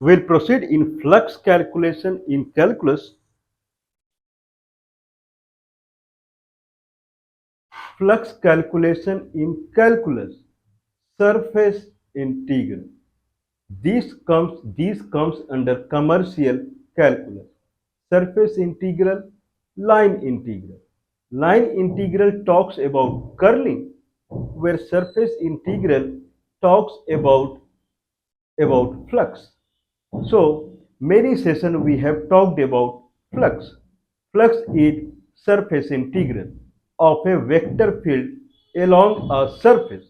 We'll proceed in flux calculation in calculus. Flux calculation in calculus. Surface integral. These comes under commercial calculus. Surface integral, line integral. Line integral talks about curling, where surface integral talks about flux. So many sessions we have talked about flux. Flux is surface integral of a vector field along a surface.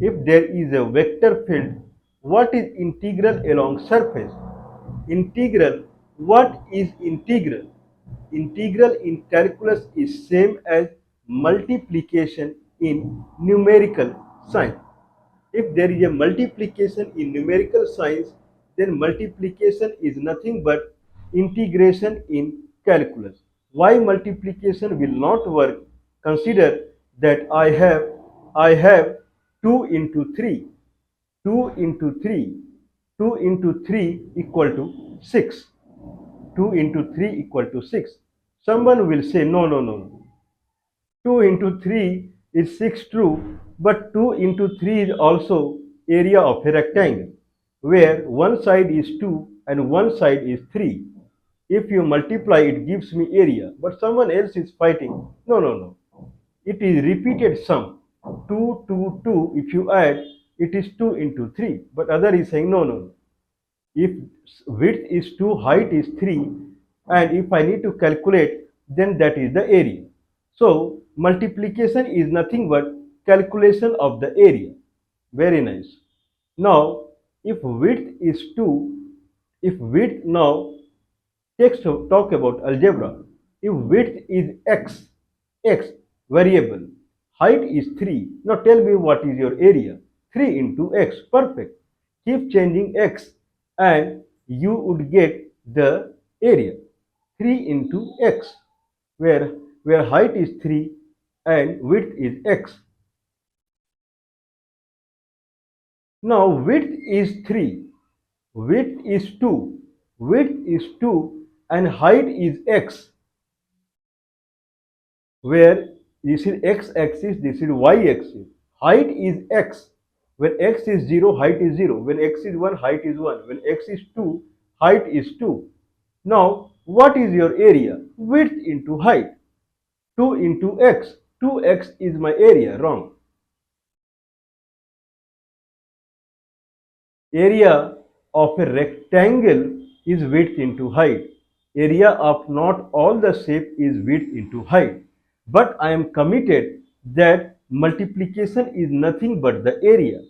If there is a vector field, what is integral along surface? Integral, what is integral? Integral in calculus is same as multiplication in numerical science. If there is a multiplication in numerical science, then multiplication is nothing but integration in calculus. Why multiplication will not work? Consider that I have 2 into 3, 2 into 3, 2 into 3 equal to 6. 2 into 3 equal to 6. Someone will say, no, no, no, no. 2 into 3 is 6 true, but 2 into 3 is also area of a rectangle, where one side is 2 and one side is 3. If you multiply, it gives me area, but someone else is fighting. No, no, no. It is repeated sum. 2, 2, 2. If you add, it is 2 into 3. But other is saying, no, no, no. If width is 2, height is 3, and if I need to calculate, then that is the area. So multiplication is nothing but calculation of the area. Very nice. Now if width is 2, if width, now text talk about algebra. If width is x variable, height is 3. Now tell me what is your area. 3 into x, perfect. Keep changing x and you would get the area. 3 into x, where height is 3 and width is x. Now width is 3, width is 2, width is 2 and height is x, where this is x-axis, this is y-axis. Height is x. When x is 0, height is 0. When x is 1, height is 1. When x is 2, height is 2. Now, what is your area? Width into height. 2 into x. 2x is my area. Wrong. Area of a rectangle is width into height. Area of not all the shape is width into height. But I am committed that multiplication is nothing but the area.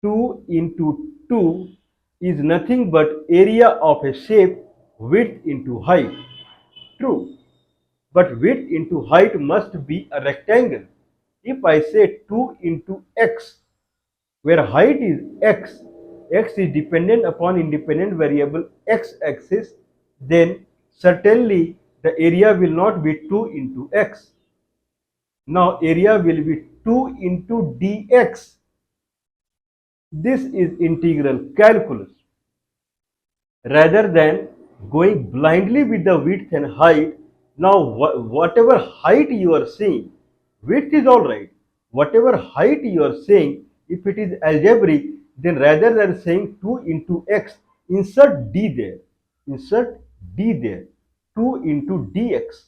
2 into 2 is nothing but area of a shape, width into height. True. But width into height must be a rectangle. If I say 2 into x, where height is x, x is dependent upon independent variable x-axis, then certainly the area will not be 2 into x. Now area will be 2 into dx. This is integral calculus. Rather than going blindly with the width and height, now whatever height you are seeing, width is all right. Whatever height you are saying, if it is algebraic, then rather than saying 2 into x, insert d there. Insert d there. 2 into dx.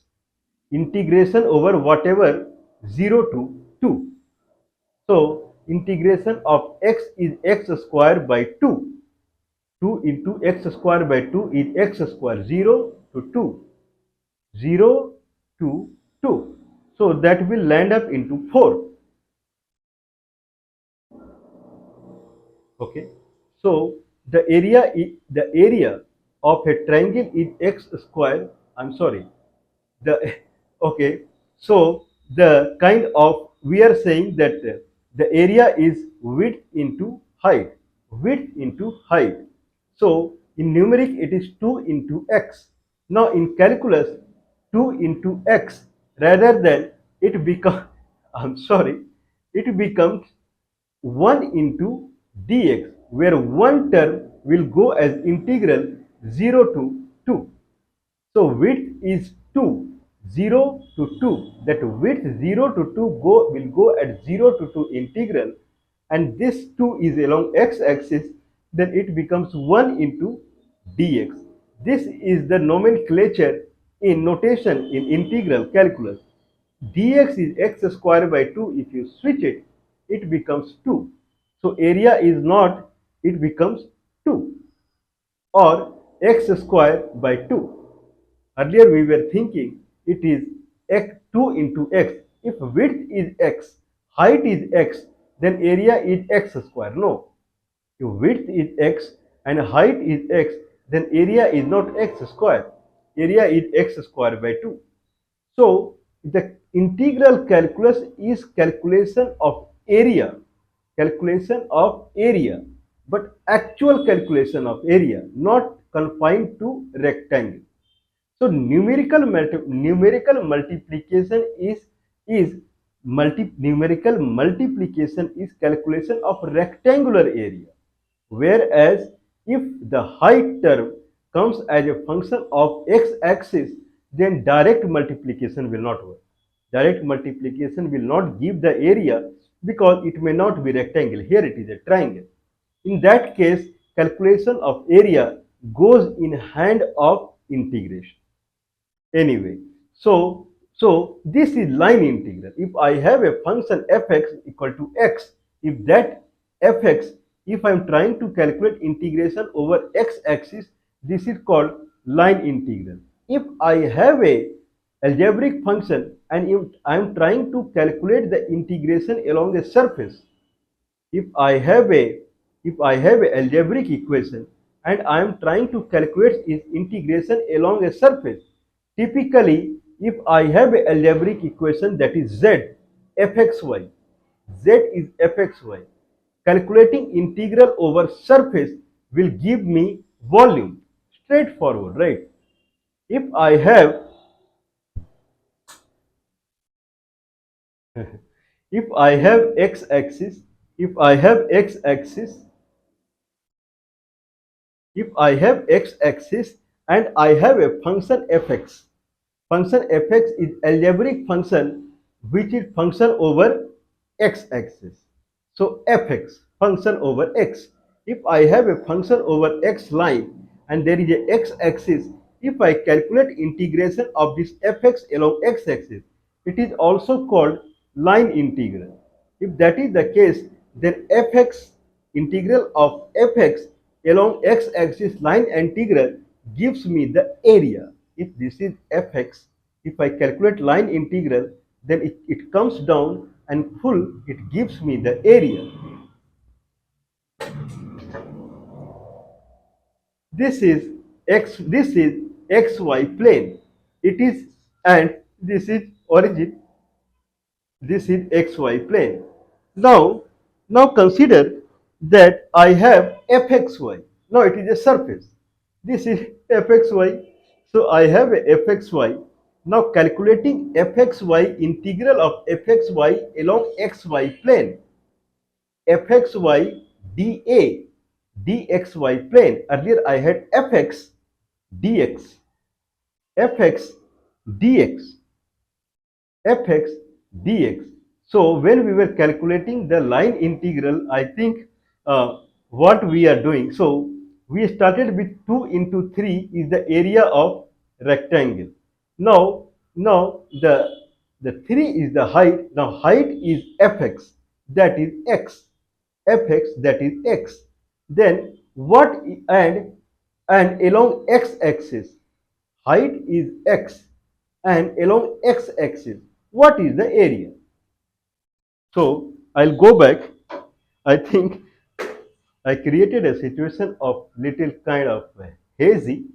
Integration over whatever 0 to 2. So integration of x is x square by 2. 2 into x square by 2 is x square, 0 to 2. 0 to 2. So that will land up into 4. Okay. So the area of a triangle is x square. I'm sorry. The okay. So the kind of, we are saying that the area is width into height. Width into height. So in numeric it is 2 into x. Now in calculus 2 into x, rather than it becomes I'm sorry, it becomes 1 into dx. where one term will go as integral 0 to 2. So width is 2, 0 to 2. That width 0 to 2 will go at 0 to 2 integral, and this 2 is along x-axis, then it becomes 1 into dx. This is the nomenclature in notation in integral calculus. Dx is x square by 2. If you switch it, it becomes 2. So area is not, it becomes 2 or x square by 2. Earlier we were thinking it is x 2 into x. If width is x, height is x, then area is x square. No. If width is x and height is x, then area is not x square. Area is x square by 2. So the integral calculus is calculation of area, but actual calculation of area, not confined to rectangle. So numerical multiplication numerical multiplication is calculation of rectangular area, whereas if the height term comes as a function of x-axis, then direct multiplication will not work. Direct multiplication will not give the area because it may not be rectangle. Here it is a triangle. In that case, calculation of area goes in hand of integration. Anyway, so this is line integral. If I have a function fx equal to x, if that fx, if I am trying to calculate integration over x-axis, this is called line integral. If I have a algebraic function and if I am trying to calculate the integration along a surface, if I have a algebraic equation and I am trying to calculate its integration along a surface, typically if I have a algebraic equation that is z fxy, z is fxy, calculating integral over surface will give me volume. Straightforward, right? If I have if I have x-axis, if I have x-axis if I have x-axis and I have a function fx, function fx is algebraic function which is function over x-axis. So fx, function over x. If I have a function over x line and there is a x-axis, if I calculate integration of this fx along x-axis, it is also called line integral. If that is the case, then fx, integral of fx along x-axis line integral gives me the area. If this is fx, if I calculate line integral, then it comes down and full, it gives me the area. This is xy plane. It is, and this is origin. This is xy plane. Now consider that I have fxy. Now it is a surface. This is fxy. So I have a fxy. Now calculating fxy, integral of fxy along xy plane. fxy dA, dxy plane. Earlier I had fx dx, fx dx, fx dx. So when we were calculating the line integral, I think what we are doing, so we started with 2 into 3 is the area of rectangle. Now the 3 is the height. Now height is fx, that is x, fx, that is x. Then what, and along x-axis, height is x, and along x-axis, what is the area? So I'll go back. I think I created a situation of little kind of hazy.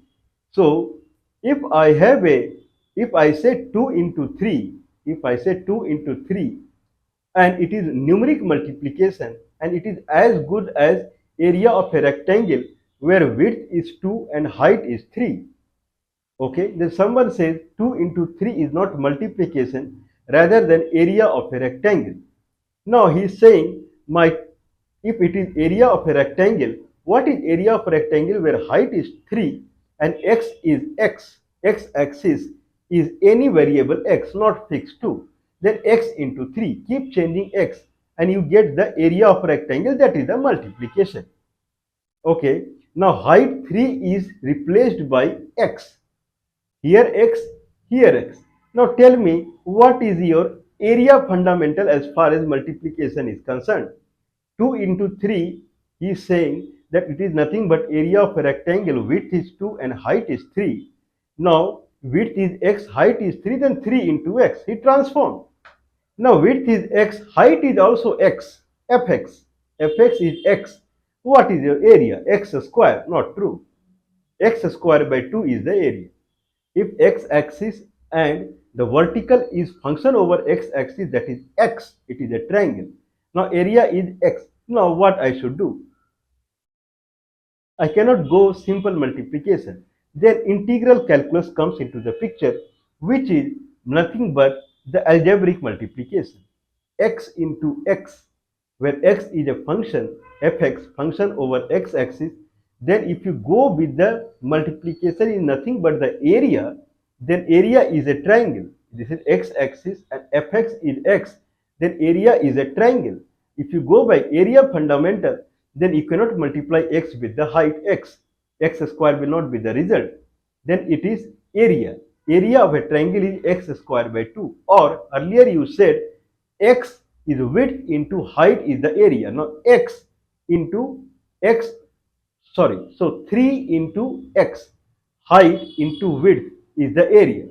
So if I have a, if I say 2 into 3, if I say 2 into 3, and it is numeric multiplication, and it is as good as area of a rectangle where width is 2 and height is 3. Okay, then someone says 2 into 3 is not multiplication rather than area of a rectangle. Now he is saying my If it is area of a rectangle, what is area of a rectangle where height is 3 and x is x axis is any variable x, not fixed to, then x into 3, keep changing x and you get the area of a rectangle, that is the multiplication. Okay, now height 3 is replaced by x. Here x, here x. Now tell me, what is your area fundamental as far as multiplication is concerned? 2 into 3 is saying that it is nothing but area of a rectangle, width is 2 and height is 3. Now width is x, height is 3, then 3 into x. It transformed. Now width is x, height is also x, fx. Fx is x. What is your area? X square. Not true. X square by 2 is the area. If x-axis and the vertical is function over x-axis, that is x, it is a triangle. Now area is x. Now what I should do? I cannot go simple multiplication. Then integral calculus comes into the picture, which is nothing but the algebraic multiplication. X into x, where x is a function, fx, function over x-axis. Then if you go with the multiplication is nothing but the area, then area is a triangle. This is x-axis and fx is x, then area is a triangle. If you go by area fundamental, then you cannot multiply x with the height x. X square will not be the result. Then it is area. Area of a triangle is x square by 2. Or earlier you said x is width into height is the area. Now x into x, sorry, so 3 into x, height into width is the area.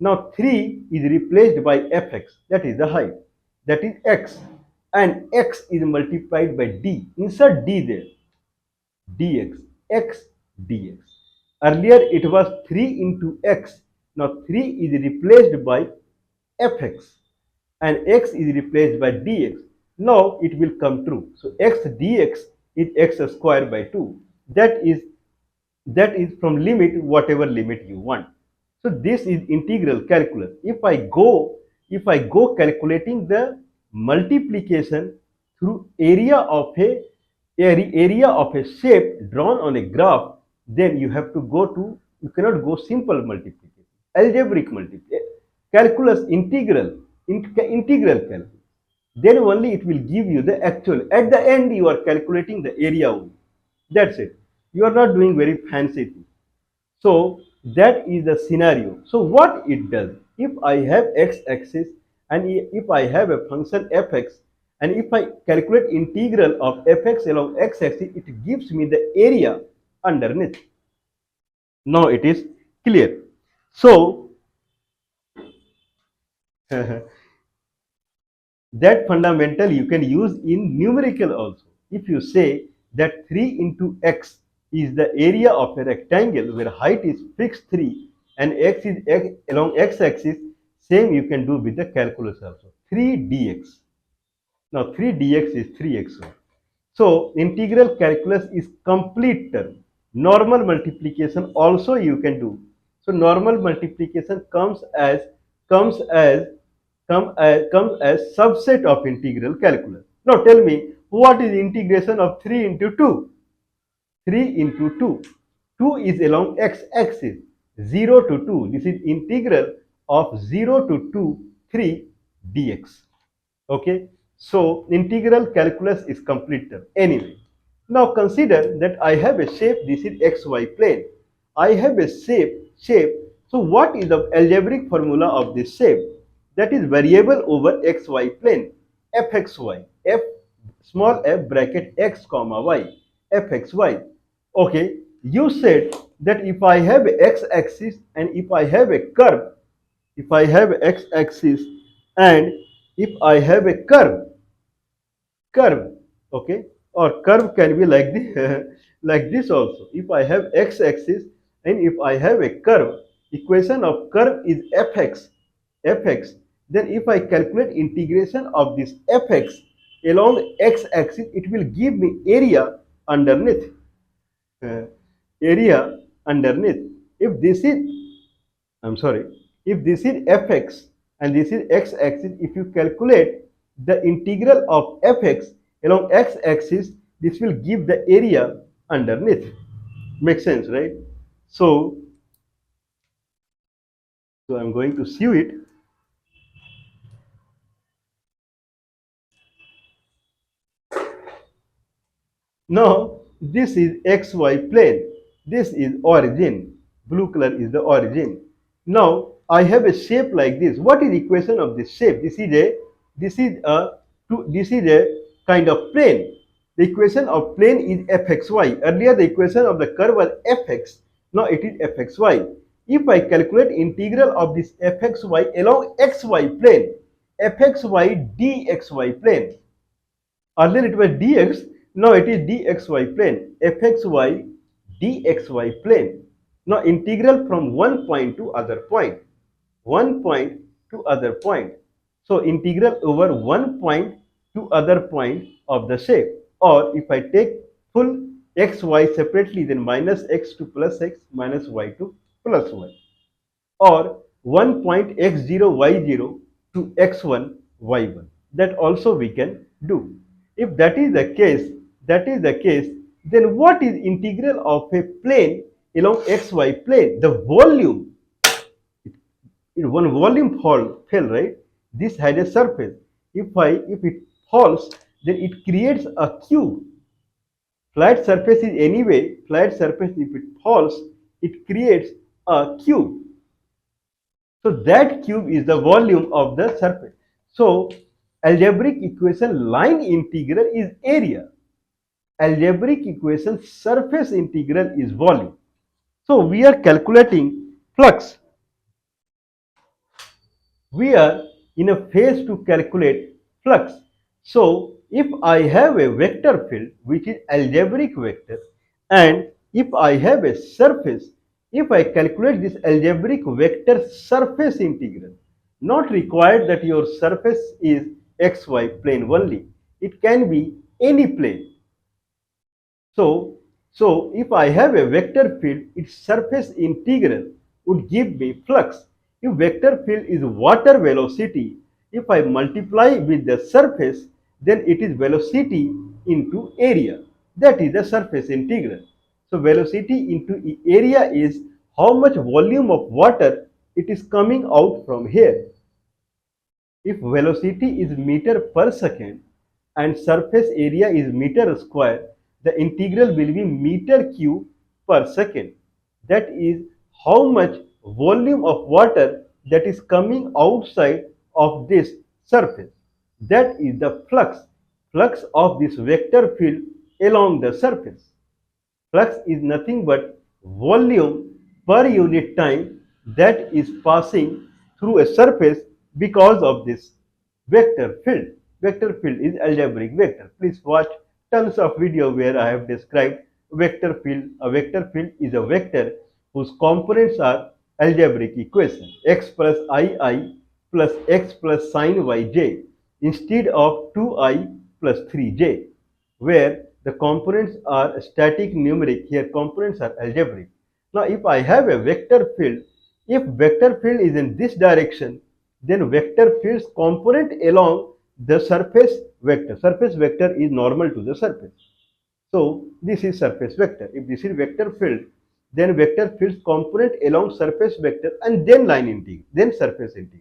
Now 3 is replaced by fx, that is the height, that is x, and x is multiplied by d. Insert d there, dx, x dx. Earlier it was 3 into x. Now 3 is replaced by fx and x is replaced by dx. Now it will come true. So x dx is x square by 2. That is from limit, whatever limit you want. So this is integral calculus. If I go calculating the multiplication through area of a shape drawn on a graph, then you have to go to, you cannot go simple multiplication, algebraic multiplication, calculus, integral calculus. Then only it will give you the actual. At the end, you are calculating the area only. That's it. You are not doing very fancy thing. So that is the scenario. So what it does, if I have x-axis and if I have a function fx, and if I calculate integral of fx along x-axis, it gives me the area underneath. Now it is clear. So that fundamental you can use in numerical also. If you say that 3 into x is the area of a rectangle where height is fixed 3 and x is along x-axis, same you can do with the calculus also. 3 dx. Now 3 dx is 3x. So integral calculus is complete term. Normal multiplication also you can do. So normal multiplication comes as subset of integral calculus. Now tell me, what is integration of 3 into 2? 3 into 2. 2 is along x-axis. 0 to 2. This is integral of 0 to 2, 3 dx. Okay. So integral calculus is complete term. Anyway, now consider that I have a shape. This is xy plane. I have a shape. So what is the algebraic formula of this shape? That is variable over xy plane, fxy, f small f bracket x comma y, fxy. Okay, you said that if I have x-axis and if I have a curve, if I have x-axis and if I have a curve, okay, or curve can be like this, like this also. If I have x-axis and if I have a curve, equation of curve is fx. Then if I calculate integration of this fx along x-axis, it will give me area underneath. Area underneath. If this is, I'm sorry, if this is fx and this is x-axis, if you calculate the integral of fx, Along x-axis, this will give the area underneath. Makes sense, right? So, I'm going to sew it. Now, this is xy plane. This is origin. Blue color is the origin. Now, I have a shape like this. What is equation of this shape? This is a kind of plane. The equation of plane is fxy. Earlier, the equation of the curve was fx. Now it is fxy. If I calculate integral of this fxy along xy plane, fxy dxy plane. Earlier it was dx, now it is dxy plane, fxy dxy plane. Now integral from one point to other point, one point to other point. So integral over one point to other point of the shape. Or if I take full xy separately, then minus x to plus x, minus y to plus y, or 1 point x0 y0 to x1 y1. That also we can do. If that is the case, then what is integral of a plane along xy plane? The volume, one volume fell, right? This had a surface. If it falls, then it creates a cube. Flat surface is anyway, flat surface, if it falls, it creates a cube. So that cube is the volume of the surface. So algebraic equation line integral is area. Algebraic equation surface integral is volume. So we are calculating flux. We are in a phase to calculate flux. So if I have a vector field which is algebraic vector, and if I have a surface, if I calculate this algebraic vector surface integral, not required that your surface is xy plane only. It can be any plane. So if I have a vector field, its surface integral would give me flux. If vector field is water velocity, if I multiply with the surface, then it is velocity into area. That is the surface integral. So velocity into area is how much volume of water it is coming out from here. If velocity is meter per second and surface area is meter square, the integral will be meter cube per second. That is how much volume of water that is coming outside of this surface. That is the flux of this vector field along the surface. Flux is nothing but volume per unit time that is passing through a surface because of this vector field. Vector field is algebraic vector. Please watch tons of video where I have described vector field. A vector field is a vector whose components are algebraic equation x plus ii plus x plus sine yj instead of 2i plus 3j, where the components are static numeric. Here components are algebraic. Now if I have a vector field, if vector field is in this direction, then vector field's component along the surface vector is normal to the surface. So this is surface vector. If this is vector field, then vector field's component along surface vector and then line integral, then surface integral.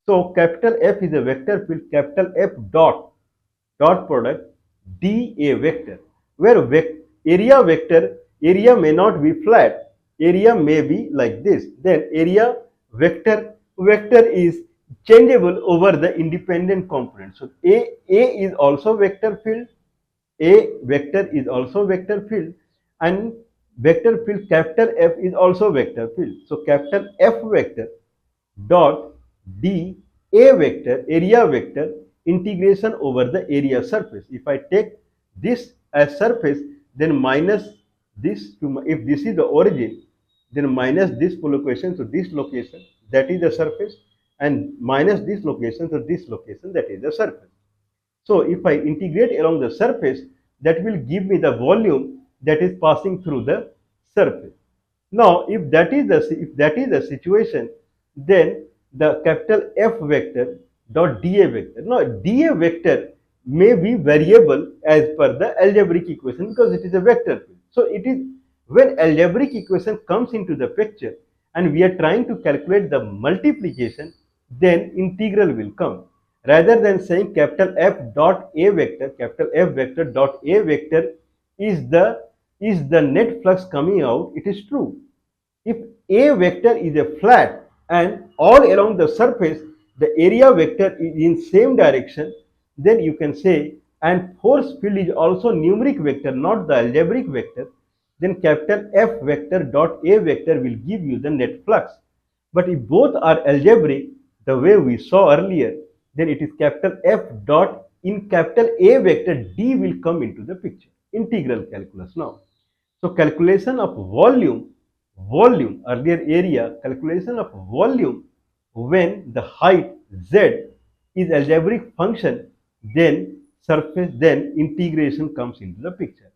So capital F is a vector field, capital F dot product dA vector, where area vector, area may not be flat, area may be like this. Then area vector is changeable over the independent component. So A is also vector field, A vector is also vector field, and vector field capital F is also vector field. So capital F vector dot d a vector, area vector, integration over the area surface. If I take this as surface, then minus this to, if this is the origin, then minus this location to this location, that is the surface, and minus this location to this location, that is the surface. So if I integrate along the surface, that will give me the volume that is passing through the surface. Now, if that is the situation, then the capital F vector dot dA vector. Now, dA vector may be variable as per the algebraic equation because it is a vector field. So it is when algebraic equation comes into the picture and we are trying to calculate the multiplication, then integral will come. Rather than saying capital F dot A vector, capital F vector dot A vector is the net flux coming out, it is true. If A vector is a flat and all along the surface the area vector is in same direction, then you can say, and force field is also numeric vector, not the algebraic vector, then capital F vector dot A vector will give you the net flux. But if both are algebraic, the way we saw earlier, then it is capital F dot in capital A vector D will come into the picture. Integral calculus now. So calculation of volume, earlier area, calculation of volume when the height z is algebraic function, then surface, then integration comes into the picture.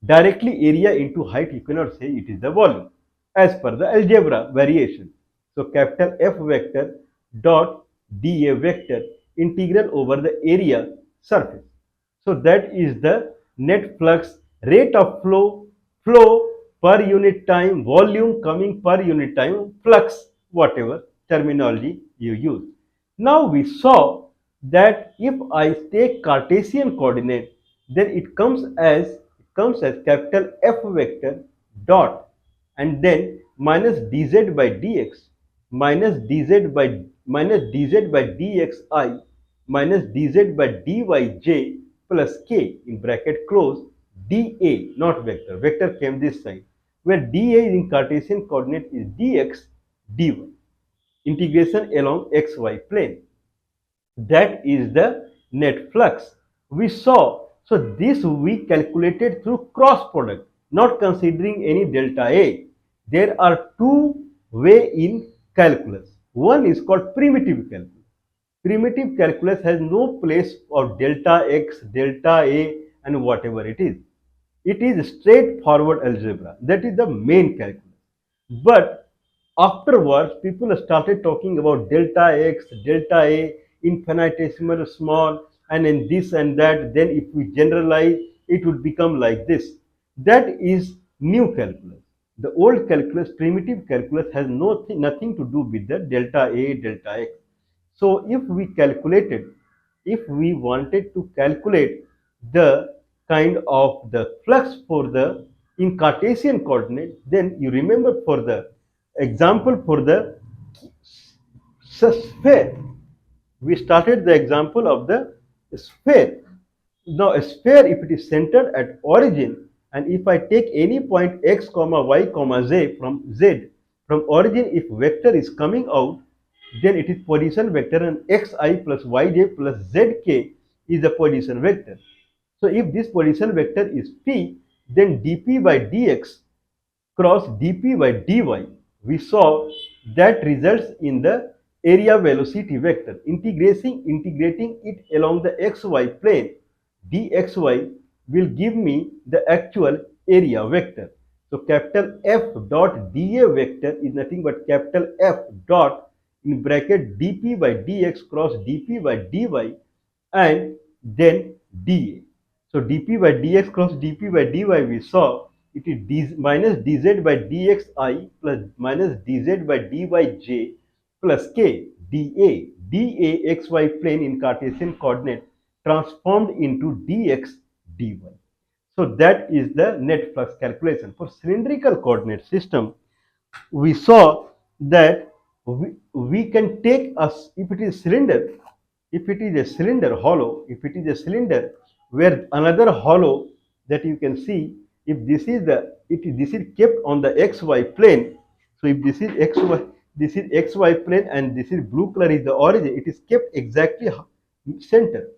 Directly area into height, you cannot say it is the volume as per the algebra variation. So capital F vector dot dA vector integral over the area surface. So that is the net flux, rate of flow per unit time, volume coming per unit time, flux, whatever terminology you use. Now we saw that if I take Cartesian coordinate, then it comes as capital F vector dot and then minus dz by dx minus dz by dxi minus dz by dyj plus k in bracket close dA, not vector. Vector came this side, where dA in Cartesian coordinate is dx dy. Integration along xy plane. That is the net flux we saw. So this we calculated through cross product, not considering any delta A. There are two ways in calculus. One is called primitive calculus. Primitive calculus has no place of delta x, delta A and whatever it is. It is straightforward algebra. That is the main calculus. But afterwards, people started talking about delta x, delta A, infinitesimal small, and in this and that. Then if we generalize, it would become like this. That is new calculus. The old calculus, primitive calculus, has nothing to do with the delta A, delta x. So if we wanted to calculate the kind of the flux for the in Cartesian coordinate, then you remember for the example for the sphere, we started the example of the sphere. Now a sphere, if it is centered at origin, and if I take any point x comma y comma z from origin, if vector is coming out, then it is position vector and xi plus yj plus zk is the position vector. So if this position vector is p, then dp by dx cross dp by dy, we saw that results in the area velocity vector. Integrating it along the xy plane, dxy will give me the actual area vector. So capital F dot dA vector is nothing but capital F dot in bracket dp by dx cross dp by dy and then dA. So dp by dx cross dp by dy we saw it is minus dz by dxi plus minus dz by dyj plus k dA xy plane in Cartesian coordinate transformed into dx dy. So that is the net flux calculation. For cylindrical coordinate system, we saw that we can take us, if it is a cylinder hollow, if it is a cylinder where another hollow that you can see, if this is this is kept on the xy plane. So if this is xy plane and this is blue color is the origin, it is kept exactly center.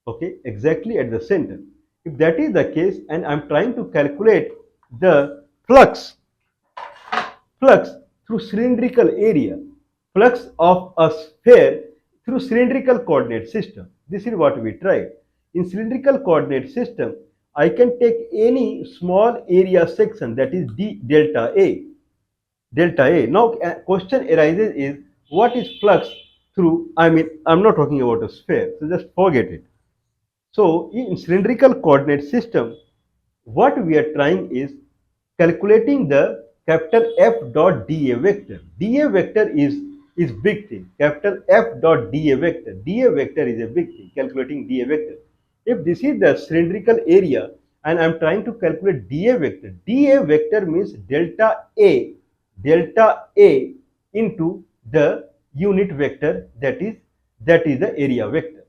Okay, exactly at the center. If that is the case and I'm trying to calculate the flux through cylindrical area, flux of a sphere through cylindrical coordinate system. This is what we tried. In cylindrical coordinate system, I can take any small area section, that is delta A. Delta A. Now a question arises is, what is flux through, I'm not talking about a sphere, so just forget it. So in cylindrical coordinate system, what we are trying is calculating the capital F dot dA vector. dA vector is big thing. Capital F dot dA vector. dA vector is a big thing. Calculating dA vector. If this is the cylindrical area and I am trying to calculate dA vector. dA vector means delta A into the unit vector, that is the area vector.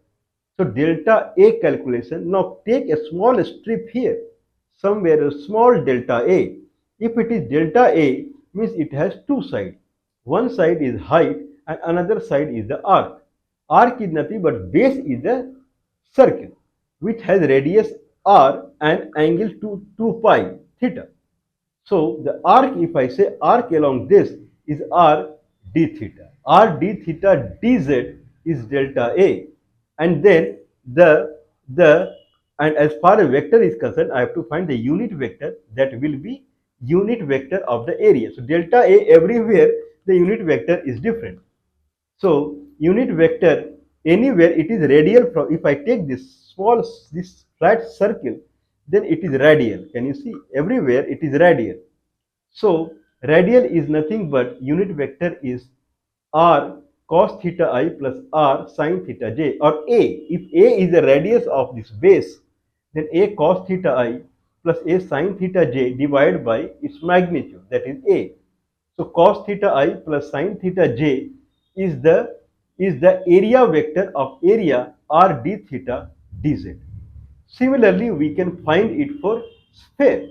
So delta A calculation. Now take a small strip here, somewhere a small delta A. If it is delta A, means it has two sides. One side is height and another side is the arc. Arc is nothing but base is the circle which has radius r and angle 2 pi theta. So the arc, if I say arc along this is r d theta. R d theta dz is delta A. And then the and as far as vector is concerned, I have to find the unit vector that will be unit vector of the area. So delta A everywhere the unit vector is different. So unit vector anywhere it is radial from, if I take this flat circle, then it is radial. Can you see? Everywhere it is radial. So radial is nothing but unit vector is r cos theta I plus r sin theta j, or a. If a is the radius of this base, then a cos theta I plus a sin theta j divided by its magnitude, that is a. So cos theta I plus sin theta j is the area vector of area r d theta dz. Similarly, we can find it for sphere.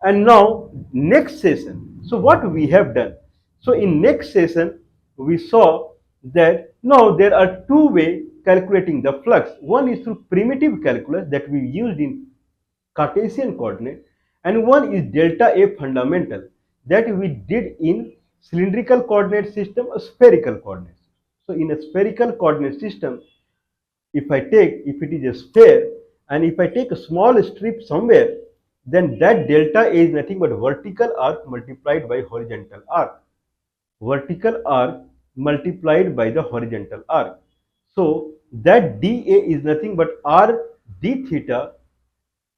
And now next session, so what we have done, so in next session we saw that now there are two ways calculating the flux. One is through primitive calculus that we used in Cartesian coordinate, and one is delta A fundamental that we did in cylindrical coordinate system or spherical coordinate system. So in a spherical coordinate system, if it is a sphere and if I take a small strip somewhere, then that delta A is nothing but vertical arc multiplied by horizontal arc. Vertical arc multiplied by the horizontal arc. So that dA is nothing but r d theta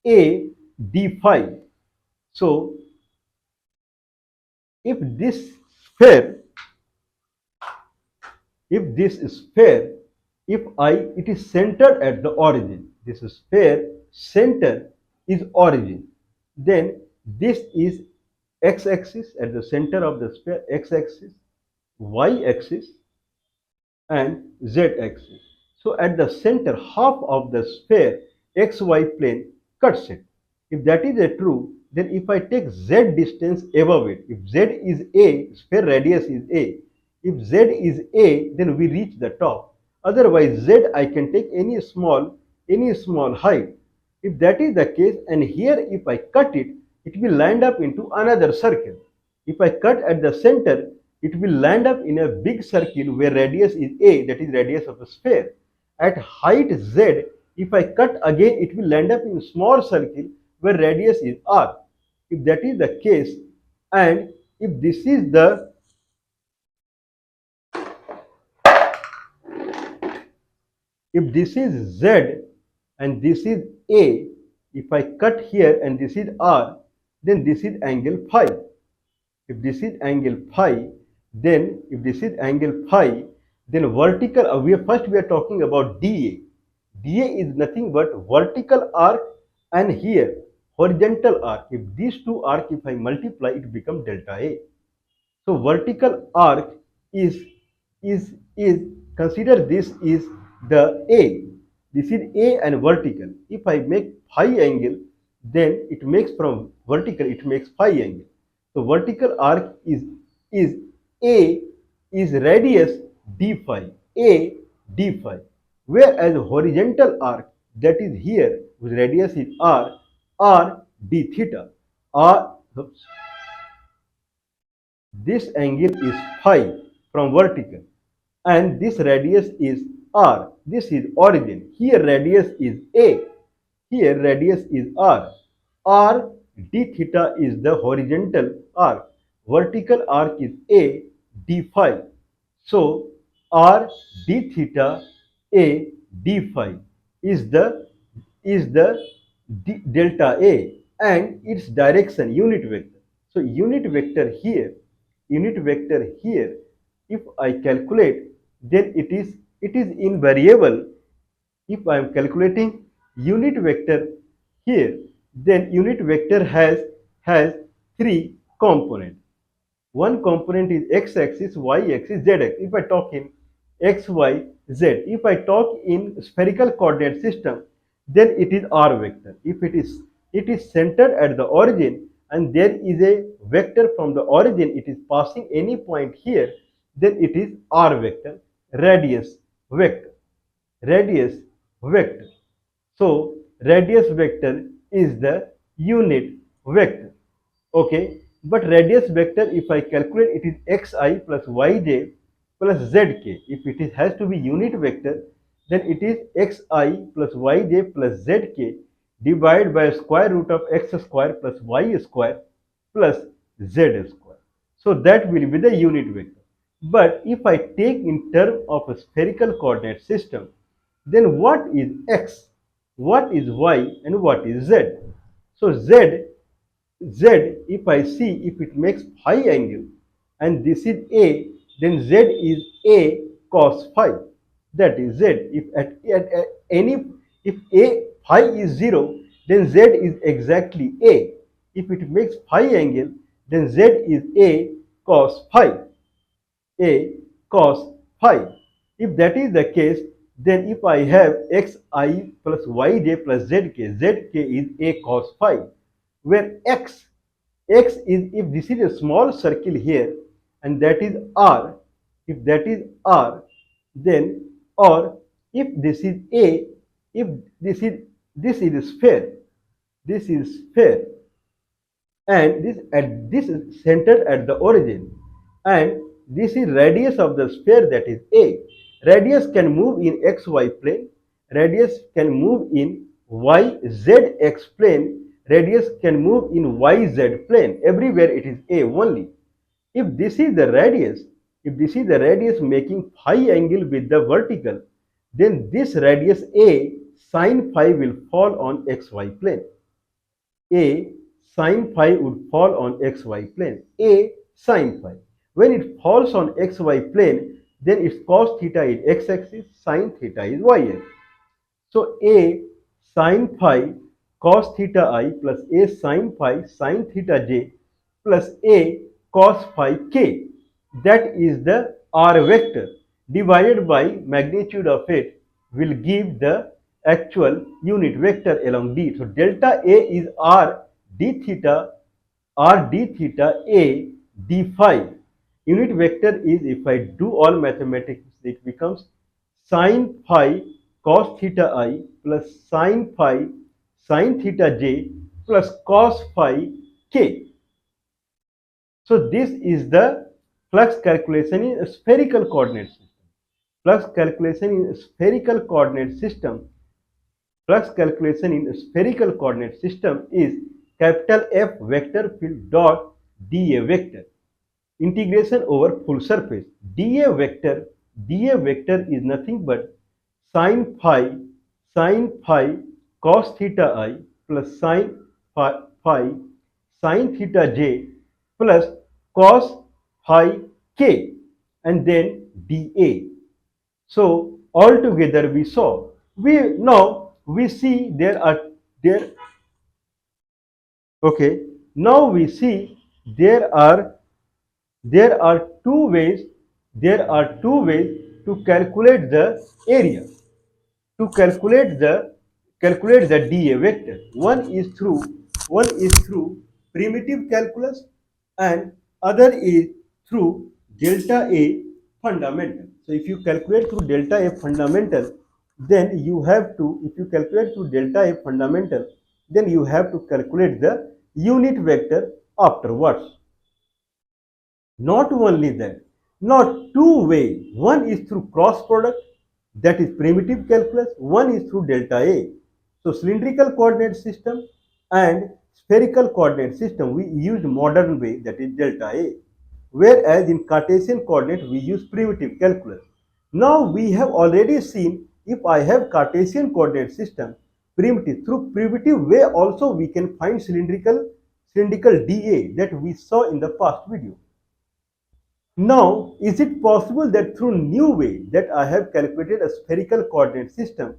A d phi. So if this sphere, if this sphere, if it is centered at the origin, this sphere center is origin, then this is x-axis at the center of the sphere, x-axis, y-axis and z-axis. So at the center, half of the sphere xy plane cuts it. If that is a true, then if I take z distance above it, if z is a, sphere radius is a, if z is a, then we reach the top. Otherwise z I can take any small height. If that is the case, and here if I cut it, it will land up into another circle. If I cut at the center, it will land up in a big circle where radius is a, that is radius of the sphere. At height z, if I cut again, it will land up in a small circle where radius is r. If that is the case, and if this is z and this is a, if I cut here and this is r, then this is angle phi. If this is angle phi, then vertical, we are talking about dA. dA is nothing but vertical arc and here horizontal arc. If these two arcs, if I multiply, it becomes delta A. So vertical arc is consider this is the A. This is A and vertical. If I make phi angle, then it makes from vertical, it makes phi angle. So vertical arc is A is radius d phi, A d phi. Whereas horizontal arc, that is here, whose radius is r d theta. Oops. This angle is phi from vertical and this radius is r. This is origin. Here radius is a. Here radius is r. R d theta is the horizontal arc. Vertical arc is a d phi. So r d theta a d phi is the is the delta A and its direction unit vector. So unit vector here, if I calculate, then it is invariable. If I am calculating unit vector here, then unit vector has three components. One component is x-axis, y-axis, z-axis. If I talk in x, y, z, if I talk in spherical coordinate system, then it is r vector. If it is centered at the origin and there is a vector from the origin, it is passing any point here, then it is r vector, radius vector, radius vector. So radius vector is the unit vector. Okay, but radius vector, if I calculate, it is xi plus yj plus zk. If has to be unit vector, then it is xi plus yj plus zk divided by square root of x square plus y square plus z square. So that will be the unit vector. But if I take in terms of a spherical coordinate system, then what is x, what is y, and what is z? So z, if I see, if it makes phi angle and this is a, then z is a cos phi. That is z. If at any, if a phi is 0, then z is exactly a. If it makes phi angle, then z is a cos phi. A cos phi. If that is the case, then if I have xi plus yj plus zk is a cos phi, where x is, if this is a small circle here and that is r, if that is r, then, or if this is a, if this is a sphere, this is sphere, and this is centered at the origin, and this is radius of the sphere, that is a. Radius can move in xy plane, radius can move in yzx plane, radius can move in yz plane. Everywhere it is a only. If this is the radius, if this is the radius making phi angle with the vertical, then this radius a sine phi will fall on xy plane. A sine phi would fall on xy plane. A sine phi. When it falls on xy plane, then its cos theta is x-axis, sine theta is y-axis. So A sine phi cos theta I plus A sine phi sine theta j plus A cos phi k. That is the r vector divided by magnitude of it will give the actual unit vector along d. So delta A is r d theta a d phi. Unit vector is, if I do all mathematics, it becomes sine phi cos theta I plus sine phi sine theta j plus cos phi k. So this is the flux calculation in a spherical coordinate system. Flux calculation in spherical coordinate system. Flux calculation in spherical coordinate system is capital F vector field dot dA vector. Integration over full surface. dA vector is nothing but sine phi cos theta I plus sine phi sine theta j plus cos phi k, and then dA. So altogether we saw, we see there okay, now we see there are two ways to calculate the area, to calculate the dA vector. One is through primitive calculus and other is through delta A fundamental. So if you calculate through delta A fundamental, then you have to, if you calculate through delta A fundamental, then you have to calculate the unit vector afterwards. Not only that, not two ways. One is through cross product, that is primitive calculus. One is through delta A. So cylindrical coordinate system and spherical coordinate system, we used modern way, that is delta A. Whereas in Cartesian coordinate, we use primitive calculus. Now we have already seen, if I have Cartesian coordinate system, primitive. Through primitive way also we can find cylindrical dA that we saw in the past video. Now, is it possible that through new way that I have calculated a spherical coordinate system,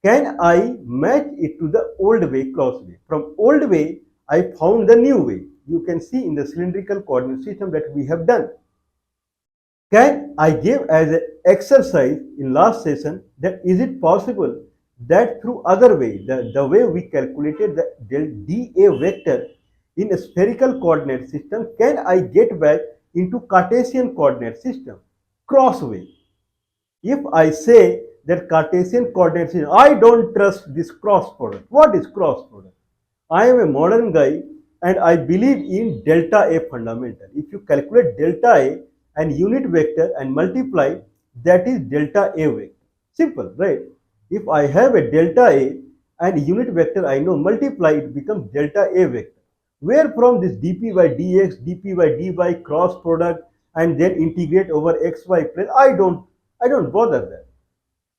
can I match it to the old way, cross way? From old way, I found the new way. You can see in the cylindrical coordinate system that we have done. Can I give as an exercise in last session that is it possible that through other way, the way we calculated the dA vector in a spherical coordinate system, can I get back into Cartesian coordinate system, cross way? If I say that Cartesian coordinate system, I don't trust this cross product. What is cross product? I am a modern guy and I believe in delta A fundamental. If you calculate delta A and unit vector and multiply, that is delta A vector. Simple, right? If I have a delta A and unit vector I know, multiply, it becomes delta A vector. Where from this dp by dx, dp by dy cross product and then integrate over xy plane, I don't bother that.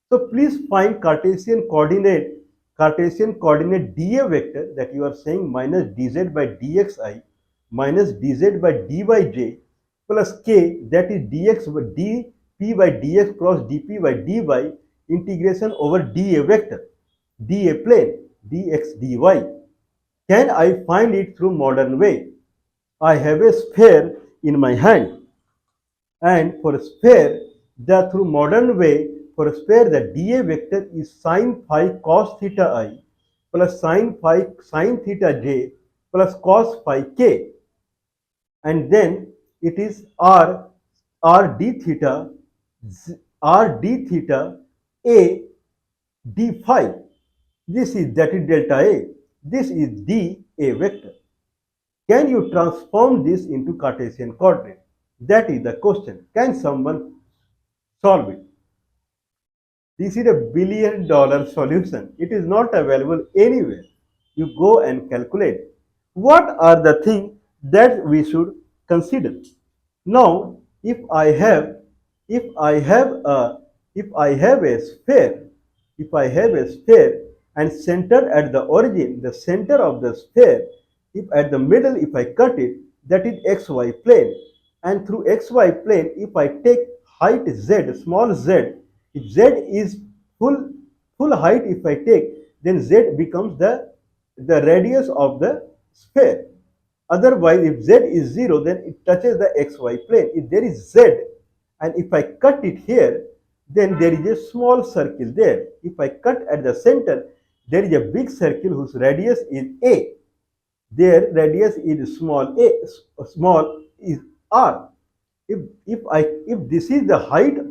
So please find Cartesian coordinate dA vector that you are saying minus dz by dxi minus dz by dyj plus k, that is dx by dp by dx cross dp by dy integration over dA vector, dA plane, dx dy. Can I find it through modern way? I have a sphere in my hand, and for a sphere, through modern way, for a sphere the dA vector is sine phi cos theta I plus sine phi sine theta j plus cos phi k, and then it is r d theta a d phi. This is delta A. This is dA vector. Can you transform this into Cartesian coordinate? That is the question. Can someone solve it? This is $1 billion solution. It is not available anywhere. You go and calculate. What are the things that we should consider? Now, if I have a sphere and centered at the origin, the center of the sphere, if at the middle, if I cut it, that is xy plane, and through xy plane, if I take height z, small z, if z is full height, if I take, then z becomes the radius of the sphere. Otherwise, if z is 0, then it touches the xy plane. If there is z, and if I cut it here, then there is a small circle there. If I cut at the center, there is a big circle whose radius is a. Their radius is small a, small is r. If this is the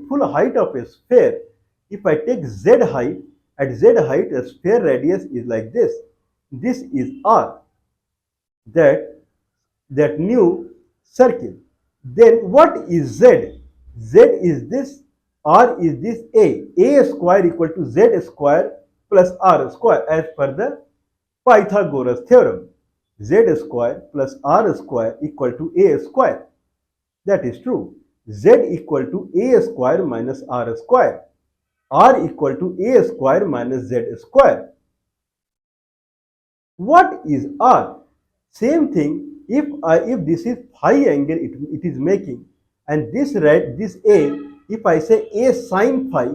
full height of a sphere, if I take z height, at z height, a sphere radius is like this. This is r, that new circle. Then what is z? Z is this, r is this a. A square equal to z square plus r square as per the Pythagoras theorem. Z square plus r square equal to a square. That is true. Z equal to a square minus r square. R equal to a square minus z square. What is r? Same thing. If this is phi angle it is making, and this a, if I say a sine phi,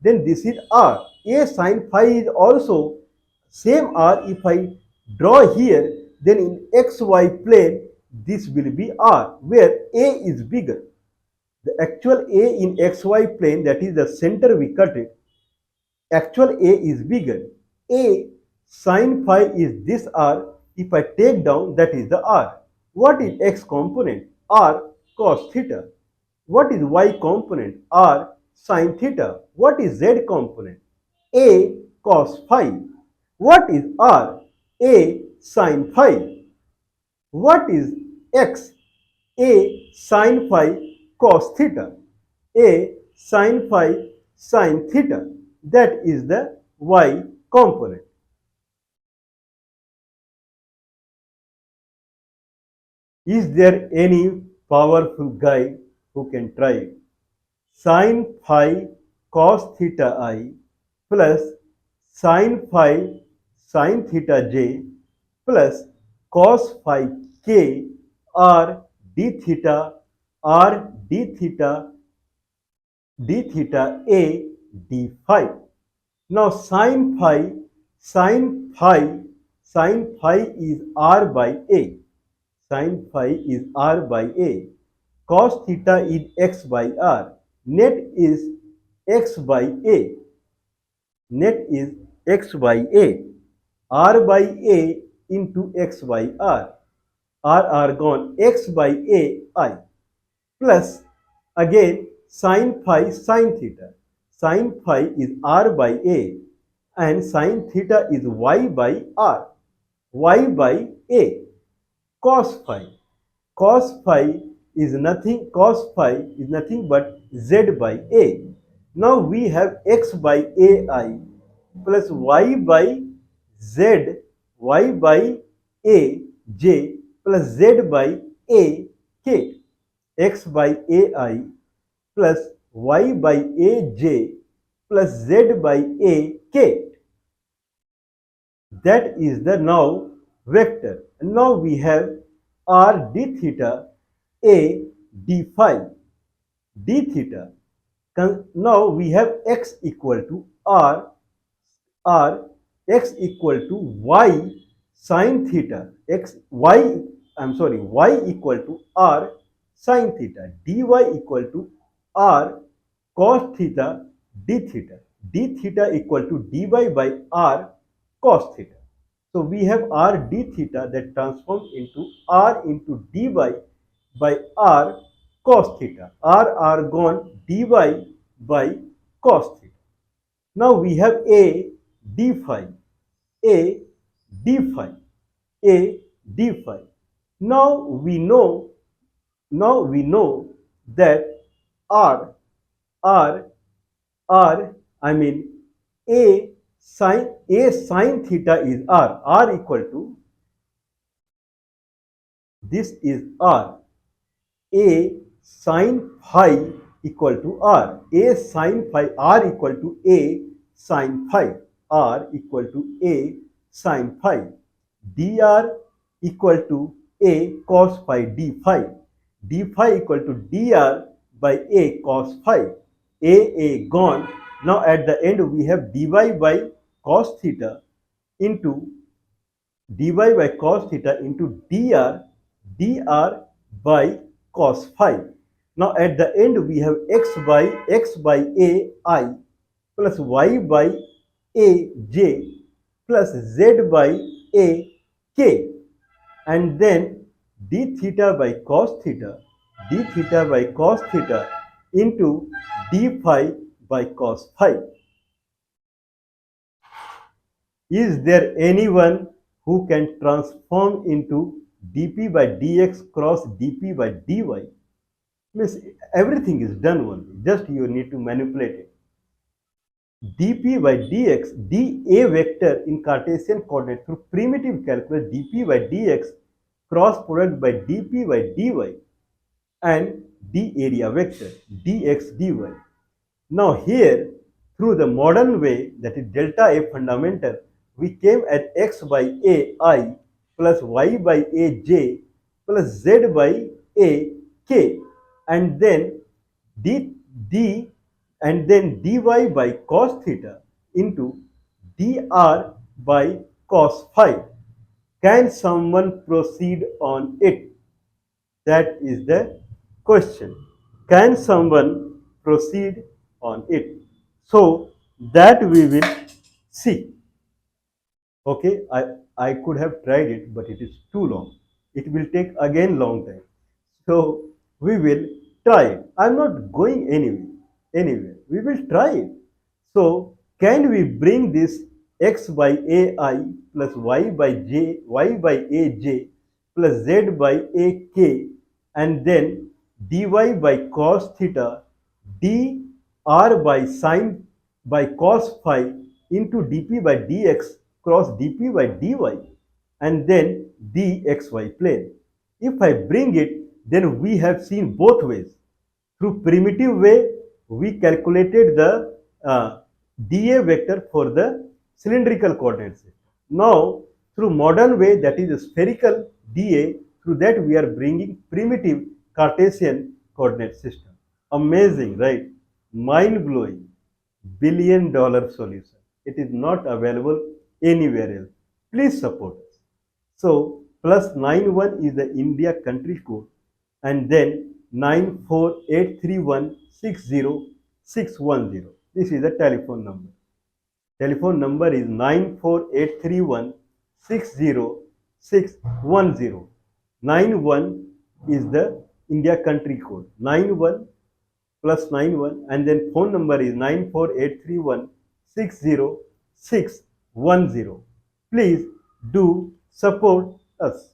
then this is r. A sine phi is also same r. If I draw here, then in xy plane this will be r, where a is bigger. The actual a in xy plane, that is the center we cut it, actual a is bigger. A sine phi is this r. If I take down, that is the r. What is x component? R cos theta. What is y component? R sin theta. What is z component? A cos phi. What is r? A sin phi. What is x? A sin phi cos theta. A sin phi sin theta. That is the y component. Is there any powerful guy who can try it? Sin phi cos theta I plus sin phi sin theta j plus cos phi k r d theta r d theta a d phi. Now sin phi is r by a. Sin phi is r by a. Cos theta is x by r. Net is x by a. Net is x by a. R by a into x by r. R gone, x by a I. Plus again sin phi sin theta. Sin phi is r by a and sin theta is y by r. Y by a. Cos phi. Cos phi is nothing but z by a. Now we have x by ai plus y by z, y by a j plus z by a k. X by ai plus y by a j plus z by a k. That is the now vector. Now we have r d theta a d phi d theta. Now we have x equal to r x equal to y sin theta y equal to r sin theta dy equal to r cos theta d theta equal to dy by r cos theta. So we have r d theta that transforms into r into dy by r cos theta. R gone, dy by cos theta. Now we have a d phi, a d phi, a d phi. Now we know that r I mean a sin theta is r equal to, this is r, a sin phi equal to r, a sin phi, r equal to a sin phi, r equal to a sin phi, dr equal to a cos phi d phi, d phi equal to dr by a cos phi, a gone. Now at the end we have dy by cos theta into dy by cos theta into dr by cos phi. Now at the end we have x by a I plus y by a j plus z by a k, and then d theta by cos theta into d phi by cos phi. Is there anyone who can transform into dp by dx cross dp by dy? Means everything is done only, just you need to manipulate it. dp by dx, dA vector in Cartesian coordinate through primitive calculus, dp by dx cross product by dp by dy and d area vector dx dy. Now here through the modern way, that is delta A fundamental, we came at x by a I plus y by a j plus z by a k, and then dy by cos theta into dr by cos phi. Can someone proceed on it? That is the question. Can someone proceed on it? So that we will see. Okay, I could have tried it, but it is too long. It will take again long time. So we will try it. I'm not going anywhere. We will try it. So can we bring this x by ai plus y by aj plus z by ak, and then dy by cos theta dr by sin by cos phi into dp by dx cross dp by dy and then dxy plane. If I bring it, then we have seen both ways. Through primitive way, we calculated the dA vector for the cylindrical coordinate system. Now, through modern way, that is spherical DA, through that we are bringing primitive Cartesian coordinate system. Amazing, right? Mind blowing. $1 billion solution. It is not available anywhere else. Please support us. So plus 91 is the India country code, and then 9483160610. This is the telephone number. Telephone number is 9483160610. 91 is the India country code. 91 plus 91, and then phone number is 9483160610. Please do support us.